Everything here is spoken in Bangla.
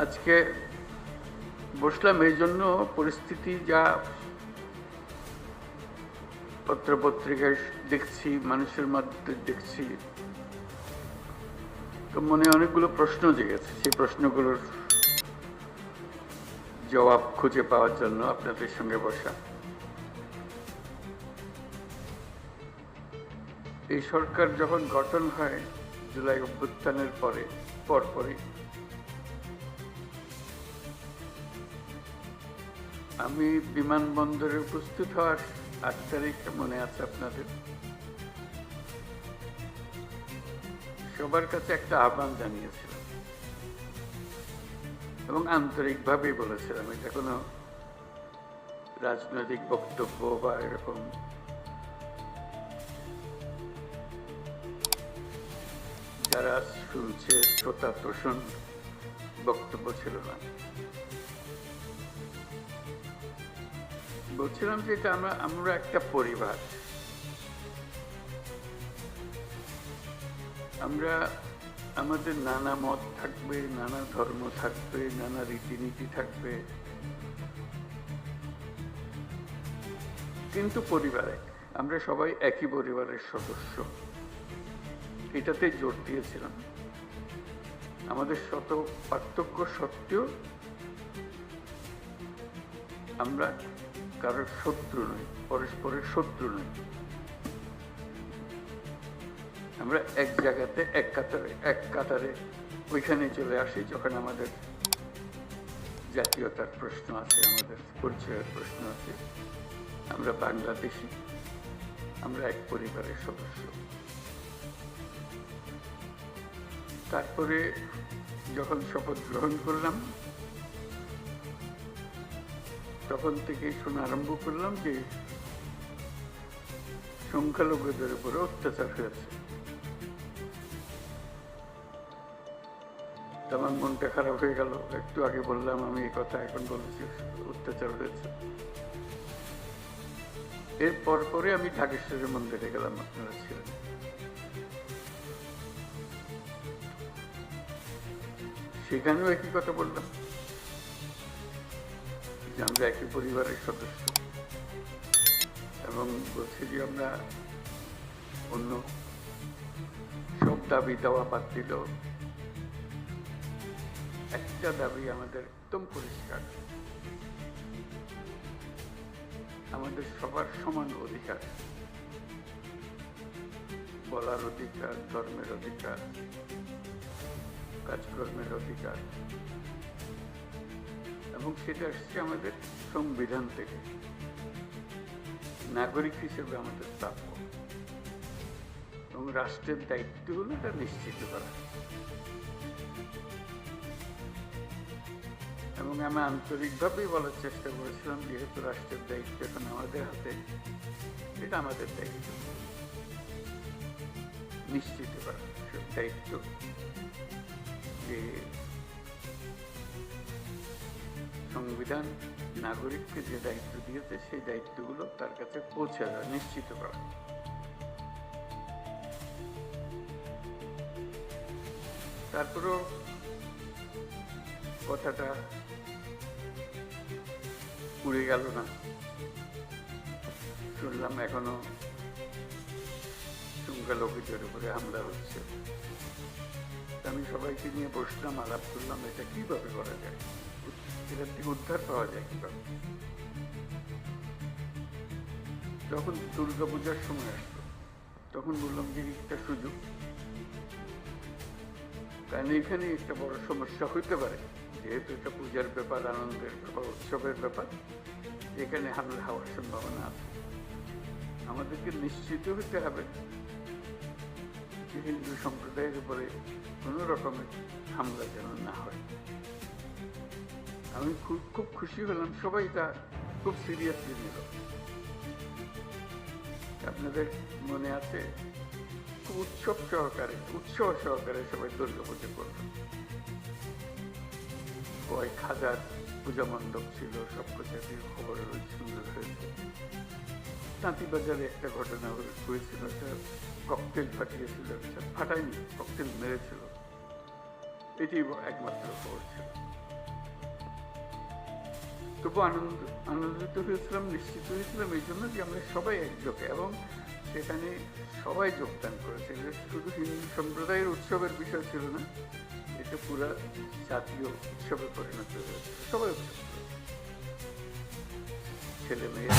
আজকে বসলাম এই জন্য, পরিস্থিতি যা পত্রপত্রিকায় দেখছি, মানুষের মধ্যে দেখছি, তো মনে অনেকগুলো প্রশ্ন জেগেছে। সেই প্রশ্নগুলোর জবাব খুঁজে পাওয়ার জন্য আপনাদের সঙ্গে বসা। এই সরকার যখন গঠন হয় জুলাই অভ্যুত্থানের পরপরই আমি বিমানবন্দরে উপস্থিত হওয়ার 8 তারিখ মনে আছে আপনাদের, সবার কাছে একটা আহ্বান জানিয়েছিলাম এবং আন্তরিকভাবেই বলেছিলাম, এটা কোনো রাজনৈতিক বক্তব্য বা এরকম যারা শুনছে শ্রোতা তোষণ বক্তব্য ছিল না। বলছিলাম যে এটা আমরা একটা পরিবার, আমরা আমাদের নানা মত থাকবে, নানা ধর্ম থাকবে, নানা রীতিনীতি থাকবে, কিন্তু পরিবার এক, আমরা সবাই একই পরিবারের সদস্য। এটাতে জোর দিয়েছিলাম। আমাদের শত পার্থক্য সত্ত্বেও আমরা কারোর শত্রু নই, পরস্পরের শত্রু নই। আমরা এক জায়গাতে এক কাতারে ওইখানে চলে আসি যখন আমাদের জাতীয়তার প্রশ্ন আছে, আমাদের পরিচয়ের প্রশ্ন আছে। আমরা বাংলাদেশি, আমরা এক পরিবারের সদস্য। তারপরে যখন শপথ গ্রহণ করলাম তখন থেকে শোনা আরম্ভ করলাম যে সংখ্যালঘুদের উপরে অত্যাচার হয়েছে। আমার মনটা খারাপ হয়ে গেল। একটু আগে বললাম আমি এই কথা, এখন বলছি অত্যাচার হয়েছে। এর পরে আমি ঢাকেশ্বরী মন্দিরে গেলাম, আপনারা ছিলেন। সেখানেও একই কথা বললাম যে আমরা একই পরিবারের সদস্য, এবং বলছি যে আমরা অন্য সব দাবি দেওয়া বাদ দিল, একটা দাবি আমাদের একদম পরিষ্কার, আমাদের সবার সমান অধিকার, বলার অধিকার, ধর্মের অধিকার, কাজকর্মের অধিকার, এবং সেটা আসছে আমাদের সংবিধান থেকে। নাগরিক হিসেবে আমাদের প্রাপ্য, এবং রাষ্ট্রের দায়িত্ব হলো এটা নিশ্চিত করা। এবং আমি আন্তরিকভাবেই বলার চেষ্টা করেছিলাম, যেহেতু রাষ্ট্রের দায়িত্ব এখন আমাদের হাতে, এটা আমাদের দায়িত্ব নিশ্চিত করা, দায়িত্ব যে সংবিধান নাগরিককে যে দায়িত্ব দিয়েছে সেই দায়িত্বগুলো তার কাছে পৌঁছে দেওয়া, নিশ্চিত করা। তারপরেও কথাটা উড়ে গেল না, শুনলাম এখনো সংখ্যালঘুদের উপরে হামলা হচ্ছে। আমি সবাইকে নিয়ে বসলাম, আলাপ করলাম এটা কিভাবে করা যায়, এটার থেকে উদ্ধার পাওয়া যায় কিভাবে। যখন দুর্গাপূজার সময় আসলো তখন বললাম যে একটা সুযোগ, কারণ এখানে একটা বড় সমস্যা হইতে পারে, যেহেতু এটা পূজার ব্যাপার, আনন্দের ব্যাপার, উৎসবের ব্যাপার, এখানে হামলা হওয়ার সম্ভাবনা আছে। আমাদেরকে নিশ্চিত হতে হবে যে হিন্দু সম্প্রদায়ের উপরে কোনো রকমের হামলা যেন না হয়। আমি খুব খুশি হলাম, সবাই তা খুব সিরিয়াসলি নিল। আপনাদের মনে আছে, খুব উৎসব সহকারে সবাই দুর্গাপুজো করল। কয়েক হাজার পূজা মণ্ডপ ছিল, সব জাতীয় খবর সুন্দর হয়েছে। তাঁতিবাজারে একটা ঘটনা হয়েছিল, ককটেল ফাটিয়েছিল, ফাটায়নি, ককটেল মেরেছিল, এটি একমাত্র খবর ছিল। তবু আনন্দিত হয়েছিলাম, নিশ্চিত হয়েছিলাম এই জন্য যে আমরা সবাই একযোগে, এবং সেখানে সবাই যোগদান করেছে। এটা শুধু হিন্দু সম্প্রদায়ের উৎসবের বিষয় ছিল না, এটা পুরা জাতীয় উৎসবে পরিণত হয়েছে। সবাই উৎসব করেছে, ছেলে মেয়ে।